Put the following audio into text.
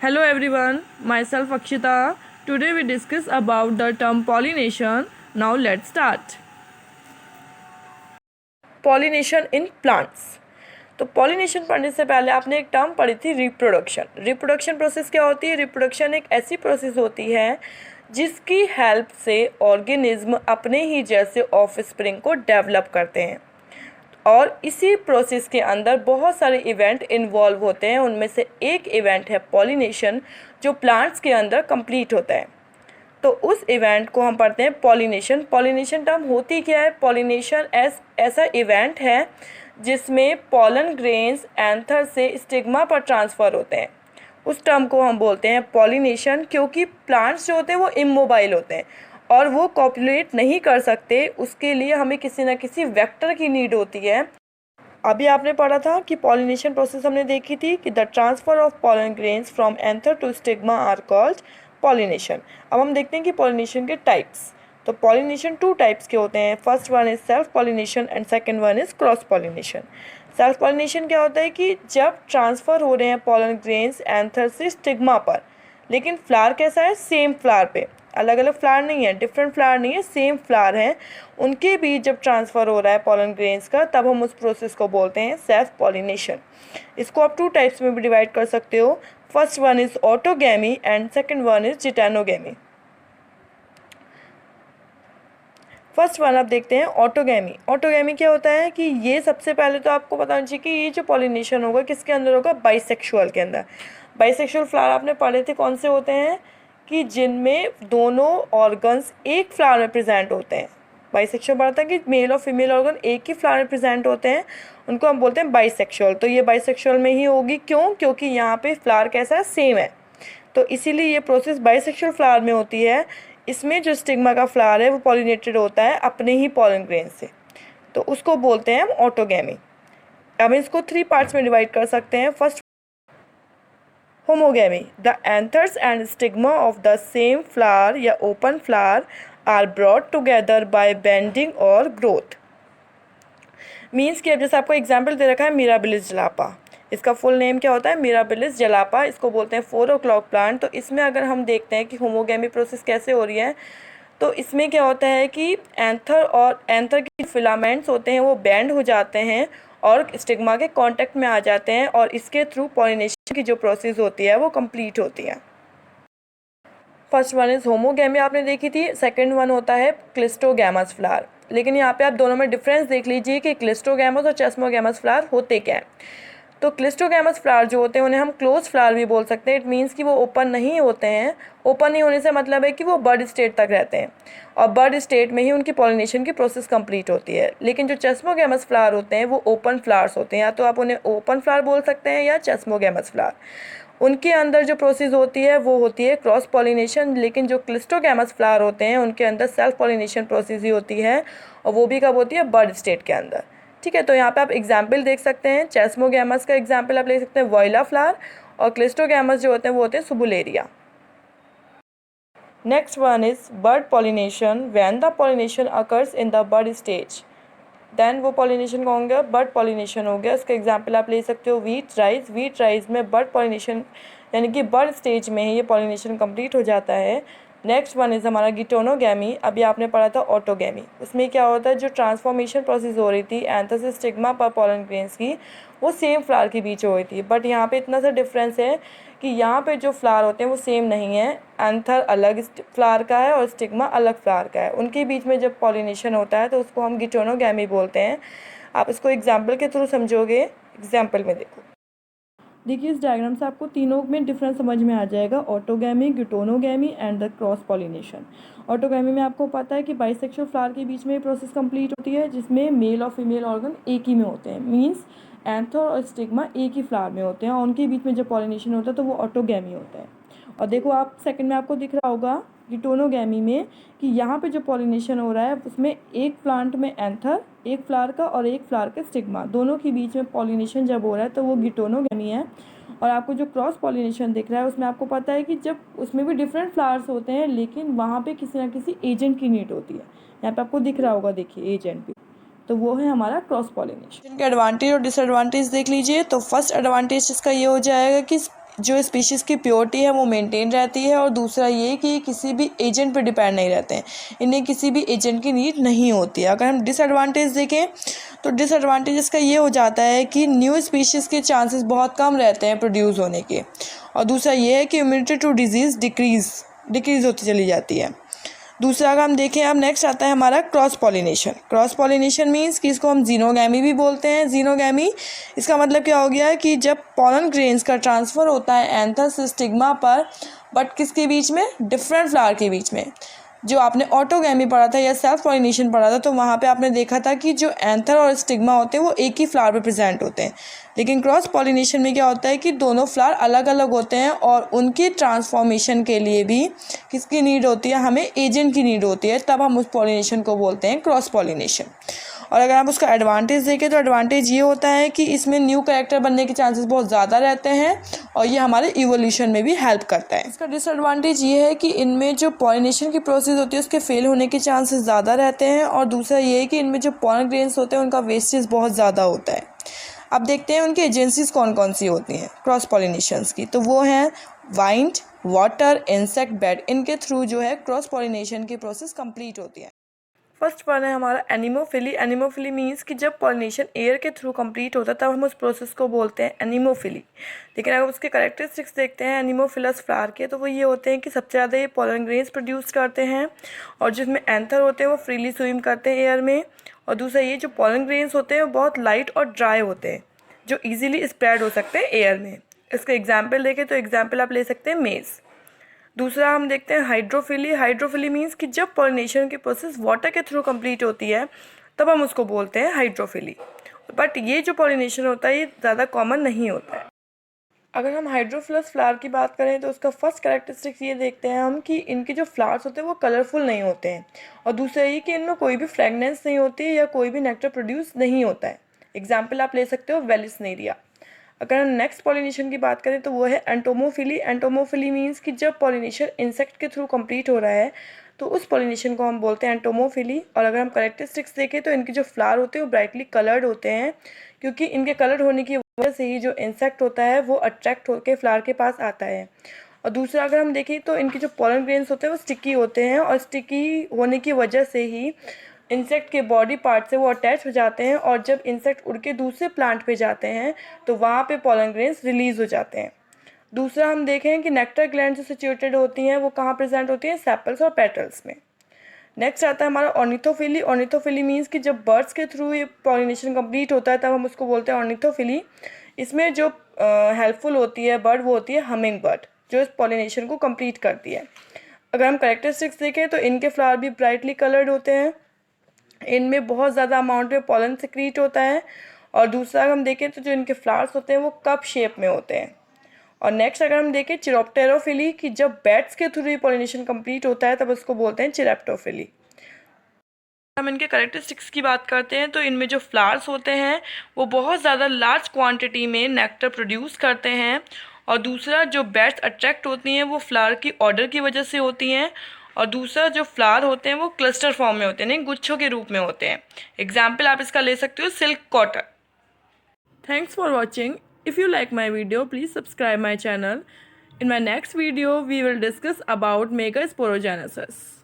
Hello everyone, myself Akshita. Today we discuss about the term pollination. Now let's start. Pollination in plants. तो pollination पढ़ने से पहले आपने एक टर्म पढ़ी थी रिप्रोडक्शन। रिप्रोडक्शन प्रोसेस क्या होती है? रिप्रोडक्शन एक ऐसी प्रोसेस होती है जिसकी हेल्प से ऑर्गेनिज्म अपने ही जैसे ऑफस्प्रिंग को डेवलप करते हैं और इसी प्रोसेस के अंदर बहुत सारे इवेंट इन्वॉल्व होते हैं। उनमें से एक इवेंट है पॉलिनेशन, जो प्लांट्स के अंदर कंप्लीट होता है। तो उस इवेंट को हम पढ़ते हैं पॉलिनेशन। पॉलिनेशन टर्म होती क्या है? पॉलिनेशन ऐसा इवेंट है जिसमें पॉलन ग्रेन्स एंथर से स्टिग्मा पर ट्रांसफ़र होते हैं। उस टर्म को हम बोलते हैं पॉलिनेशन, क्योंकि प्लांट्स जो होते हैं वो इमोबाइल होते हैं और वो कॉपुलेट नहीं कर सकते। उसके लिए हमें किसी न किसी वेक्टर की नीड होती है। अभी आपने पढ़ा था कि पॉलिनेशन प्रोसेस हमने देखी थी कि the transfer of pollen grains from anther to stigma are called pollination. अब हम देखते हैं कि पॉलिनेशन के टाइप्स। तो पॉलिनेशन टू टाइप्स के होते हैं। First one is self pollination and second one is cross pollination. Self pollination क्या होता है कि जब ट्रांसफ़र हो रहे हैं पॉलन ग्रेन्स एंथर से स्टिग्मा पर, लेकिन फ्लावर कैसा है? सेम फ्लावर पे, अलग अलग फ्लावर नहीं है, डिफरेंट फ्लावर नहीं है, सेम फ्लावर है। उनके बीच जब ट्रांसफ़र हो रहा है पॉलन ग्रेन्स का, तब हम उस प्रोसेस को बोलते हैं सेल्फ पॉलिनेशन। इसको आप टू टाइप्स में भी डिवाइड कर सकते हो। First one is autogamy and second one is geitonogamy. First one आप देखते हैं ऑटोगैमी। ऑटोगैमी क्या होता है कि ये सबसे पहले तो आपको पता होना चाहिए कि ये जो पॉलिनेशन होगा किसके अंदर होगा? बाइसेक्सुअल के अंदर। बाइसेक्सुअल फ्लावर आपने पढ़े थे कौन से होते हैं? कि जिनमें दोनों ऑर्गन्स एक फ्लावर में प्रेजेंट होते हैं। बाइसेक्सुअल पढ़ा था कि मेल और फीमेल ऑर्गन एक ही फ्लावर में प्रेजेंट होते हैं, उनको हम बोलते हैं बाइसेक्सुअल। तो ये बाइसेक्सुअल में ही होगी। क्यों? क्योंकि यहाँ पे फ्लावर कैसा है? सेम है। तो इसीलिए ये प्रोसेस बाइसेक्सुअल फ्लावर में होती है। इसमें जो स्टिग्मा का फ्लावर है वो पॉलिनेटेड होता है अपने ही पॉलन ग्रेन से, तो उसको बोलते हैं हम ऑटोगैमी। अब इसको थ्री पार्ट्स में डिवाइड कर सकते हैं। First homogamy, the anthers and stigma of the same flower या open flower are brought together by bending or growth. Means कि अब जैसे आपको एग्जाम्पल दे रखा है मिराबिलिस जलापा, इसका फुल नेम क्या होता है? मिराबिलिस जलापा। इसको बोलते हैं 4 o'clock प्लांट। तो इसमें अगर हम देखते हैं कि होमोगैमी प्रोसेस कैसे हो रही है, तो इसमें क्या होता है कि एंथर के फिलामेंट्स होते हैं वो बैंड हो जाते हैं और स्टिग्मा के कांटेक्ट में आ जाते हैं और इसके थ्रू पॉलिनेशन की जो प्रोसेस होती है वो कंप्लीट होती है। फर्स्ट वन इज़ होमोगैमी आपने देखी थी। सेकंड वन होता है क्लिस्टोगैमस फ्लावर। लेकिन यहाँ पे आप दोनों में डिफरेंस देख लीजिए कि क्लिस्टोगैमस और चेस्मोगैमस फ्लावर होते क्या हैं। तो क्लिस्टोगैमस फ्लावर जो होते हैं उन्हें हम क्लोज फ्लावर भी बोल सकते हैं। इट मीन्स कि वो ओपन नहीं होते हैं। ओपन नहीं होने से मतलब है कि वो बर्ड स्टेट तक रहते हैं और बर्ड स्टेट में ही उनकी पॉलिनेशन की प्रोसेस कंप्लीट होती है। लेकिन जो चेस्मोगैमस फ्लावर होते हैं वो ओपन फ्लावर्स होते हैं, या तो आप उन्हें ओपन फ्लावर बोल सकते हैं या चेस्मोगैमस फ्लावर। उनके अंदर जो प्रोसेस होती है वो होती है क्रॉस पॉलिनेशन। लेकिन जो क्लिस्टोगैमस फ्लावर होते हैं उनके अंदर सेल्फ पॉलिनेशन प्रोसेस ही होती है, और वो भी कब होती है? बर्ड स्टेट के अंदर। ठीक है, तो यहाँ पे आप एग्जाम्पल देख सकते हैं। चेस्मोगैमस का एग्जाम्पल आप ले सकते हैं वॉइला फ्लावर, और क्लिस्टोगैमस जो होते हैं वो होते हैं Subularia. Next one is bud pollination. When the pollination occurs in the bud stage, then वो पॉलिनेशन कौन हो गया? बर्ड पॉलिनेशन हो गया। इसका एग्जाम्पल आप ले सकते हो व्हीट राइस। व्हीट राइस में बर्ड पॉलिनेशन यानी कि बर्ड स्टेज में ही ये पॉलिनेशन कंप्लीट हो जाता है। नेक्स्ट वन इज़ हमारा गिटोनोगैमी। अभी आपने पढ़ा था ऑटोगैमी। उसमें क्या होता है? जो ट्रांसफॉर्मेशन प्रोसेस हो रही थी एंथर से स्टिग्मा पर पॉलन ग्रेन्स की, वो सेम फ्लावर के बीच हो रही थी। बट यहाँ पे इतना सा डिफरेंस है कि यहाँ पे जो फ्लावर होते हैं वो सेम नहीं है। एंथर अलग फ्लावर का है और स्टिग्मा अलग फ्लावर का है। उनके बीच में जब पॉलिनेशन होता है तो उसको हम गिटोनोगैमी बोलते हैं। आप इसको एग्जाम्पल के थ्रू समझोगे। एग्जाम्पल में देखिए इस डायग्राम से आपको तीनों में डिफरेंस समझ में आ जाएगा, autogamy, geitonogamy and the cross pollination. Autogamy में आपको पता है कि बाइसेक्सुअल फ्लावर के बीच में ये प्रोसेस कंप्लीट होती है, जिसमें मेल और फीमेल ऑर्गन एक ही में होते हैं। मींस एंथर और स्टिग्मा एक ही फ्लावर में होते हैं और उनके बीच में जब पॉलिनेशन होता है तो वो ऑटोगैमी होता है। और देखो आप सेकंड में आपको दिख रहा होगा गिटोनोगैमी में कि यहाँ पे जो पॉलिनेशन हो रहा है उसमें एक प्लांट में एंथर, एक फ्लावर का, और एक फ्लावर का स्टिग्मा, दोनों के बीच में पॉलिनेशन जब हो रहा है तो वो गिटोनोगैमी है। और आपको जो क्रॉस पॉलिनेशन दिख रहा है उसमें आपको पता है कि जब उसमें भी डिफरेंट फ्लावर्स होते हैं लेकिन वहाँ पे किसी ना किसी एजेंट की नीड होती है। यहाँ पे आपको दिख रहा होगा, देखिए एजेंट भी, तो वो है हमारा क्रॉस पॉलिनेशन। इनके एडवांटेज और डिसएडवांटेज देख लीजिए। तो फर्स्ट एडवांटेज इसका ये हो जाएगा कि जो स्पीशीज़ की प्योरिटी है वो मेंटेन रहती है, और दूसरा ये कि किसी भी एजेंट पर डिपेंड नहीं रहते हैं, इन्हें किसी भी एजेंट की नीड नहीं होती है। अगर हम डिसएडवांटेज देखें तो डिसएडवांटेज इसका ये हो जाता है कि न्यू स्पीशीज़ के चांसेस बहुत कम रहते हैं प्रोड्यूस होने के, और दूसरा ये है कि इम्यूनिटी टू डिजीज़ डिक्रीज़ होती चली जाती है। दूसरा अगर हम देखें, अब नेक्स्ट आता है हमारा cross pollination. Cross pollination means कि इसको हम जीनोगैमी भी बोलते हैं। जीनोगैमी इसका मतलब क्या हो गया कि जब पॉलन ग्रेन्स का ट्रांसफ़र होता है एंथर से स्टिग्मा पर, बट किसके बीच में, डिफरेंट फ्लावर के बीच में। जो आपने ऑटोगैमी पढ़ा था या सेल्फ पॉलिनेशन पढ़ा था तो वहाँ पे आपने देखा था कि जो एंथर और स्टिग्मा होते हैं वो एक ही फ्लावर पे प्रेजेंट होते हैं, लेकिन क्रॉस पॉलिनेशन में क्या होता है कि दोनों फ्लावर अलग अलग होते हैं, और उनकी ट्रांसफॉर्मेशन के लिए भी किसकी नीड होती है, हमें एजेंट की नीड होती है, तब हम उस पॉलिनेशन को बोलते हैं क्रॉस पॉलिनेशन। और अगर आप उसका एडवांटेज देखें तो एडवांटेज ये होता है कि इसमें न्यू कैरेक्टर बनने के चांसेस बहुत ज़्यादा रहते हैं, और ये हमारे इवोल्यूशन में भी हेल्प करता है। इसका डिसएडवांटेज ये है कि इनमें जो पॉलिनेशन की प्रोसेस होती है उसके फेल होने के चांसेस ज़्यादा रहते हैं, और दूसरा ये है कि इनमें जो पॉलन ग्रेन्स होते हैं उनका वेस्टेज बहुत ज़्यादा होता है। अब देखते हैं उनकी एजेंसीज कौन कौन सी होती हैं क्रॉस पॉलिनेशंस की, तो वो हैं वाइंड, वाटर, इंसेक्ट, बेड। इनके थ्रू जो है क्रॉस पॉलिनेशन की प्रोसेस कंप्लीट होती है। फर्स्ट वन है हमारा एनिमोफिली। एनिमोफिली मीन्स कि जब पॉलिनेशन एयर के थ्रू कंप्लीट होता है तब हम उस प्रोसेस को बोलते हैं एनिमोफिली। लेकिन अगर उसके कैरेक्टरिस्टिक्स देखते हैं एनिमोफिलस फ्लावर के, तो वो ये होते हैं कि सबसे ज़्यादा ये पॉलन ग्रेन्स प्रोड्यूस करते हैं, और जिसमें एंथर होते हैं वो फ्रीली स्विम करते हैं एयर में, और दूसरा ये जो पॉलन ग्रेन्स होते हैं वो बहुत लाइट और ड्राई होते हैं जो ईजिली स्प्रेड हो सकते हैं एयर में। इसका एग्जाम्पल देखें तो एग्जाम्पल आप ले सकते हैं मेज़। दूसरा हम देखते हैं हाइड्रोफिली। हाइड्रोफिली मीन्स कि जब पॉलिनेशन की प्रोसेस वाटर के थ्रू कंप्लीट होती है तब हम उसको बोलते हैं हाइड्रोफिली, बट ये जो पॉलिनेशन होता है ये ज़्यादा कॉमन नहीं होता है। अगर हम हाइड्रोफिलस फ्लावर की बात करें तो उसका फर्स्ट कैरेक्टरिस्टिक्स ये देखते हैं हम कि इनके जो फ्लावर्स होते हैं वो कलरफुल नहीं होते हैं, और दूसरा ये कि इनमें कोई भी फ्रेगनेंस नहीं होती या कोई भी नेक्टर प्रोड्यूस नहीं होता है। एग्जाम्पल आप ले सकते हो वेलिसनेरिया। अगर हम नेक्स्ट पॉलिनेशन की बात करें तो वो है एंटोमोफिली। एंटोमोफिली मीन्स कि जब पॉलिनेशन इंसेक्ट के थ्रू कंप्लीट हो रहा है तो उस पॉलिनेशन को हम बोलते हैं एंटोमोफिली। और अगर हम कैरेक्टरिस्टिक्स देखें तो इनके जो फ्लावर होते हैं वो ब्राइटली कलर्ड होते हैं, क्योंकि इनके कलर होने की वजह से ही जो इंसेक्ट होता है वो अट्रैक्ट होकर फ्लावर के पास आता है। और दूसरा अगर हम देखें तो इनके जो पॉलन ग्रेन्स होते हैं वो स्टिकी होते हैं, और स्टिकी होने की वजह से ही इंसेक्ट के बॉडी पार्ट से वो अटैच हो जाते हैं, और जब इंसेक्ट उड़ के दूसरे प्लांट पे जाते हैं तो वहाँ पे पॉलन ग्रेन्स रिलीज़ हो जाते हैं। दूसरा हम देखें कि नेक्टर ग्लैंड जो सिचुएटेड होती हैं वो कहाँ प्रेजेंट होती हैं, सेपल्स और पेटल्स में। नेक्स्ट आता है हमारा ऑर्निथोफिली। ऑर्निथोफिली मीन्स कि जब बर्ड्स के थ्रू ये पॉलिनेशन कंप्लीट होता है तब हम उसको बोलते हैं ऑर्निथोफिली। इसमें जो हेल्पफुल होती है बर्ड वो होती है हमिंग बर्ड, जो इस पॉलिनेशन को कंप्लीट करती है। अगर हम कैरेक्टरिस्टिक्स देखें तो इनके फ्लावर भी ब्राइटली कलर्ड होते हैं, इनमें बहुत ज़्यादा अमाउंट में पॉलन सिक्रीट होता है, और दूसरा अगर हम देखें तो जो इनके फ्लावर्स होते हैं वो कप शेप में होते हैं। और नेक्स्ट अगर हम देखें चिरोप्टेरोफिली, कि जब बैट्स के थ्रू ही पॉलिनेशन कंप्लीट होता है तब उसको बोलते हैं चिरेप्टोफिली। हम इनके कैरेक्टरिस्टिक्स की बात करते हैं तो इनमें जो फ्लावर्स होते हैं वो बहुत ज़्यादा लार्ज क्वांटिटी में नेक्टर प्रोड्यूस करते हैं, और दूसरा जो बैट्स अट्रैक्ट होती हैं वो फ्लावर की ऑर्डर की वजह से होती हैं, और दूसरा जो फ्लावर होते हैं वो क्लस्टर फॉर्म में होते हैं, नहीं गुच्छों के रूप में होते हैं। एग्जाम्पल आप इसका ले सकते हो silk cotton. Thanks for watching. If you like my video please subscribe my channel. In my next video we will discuss about Megasporogenesis.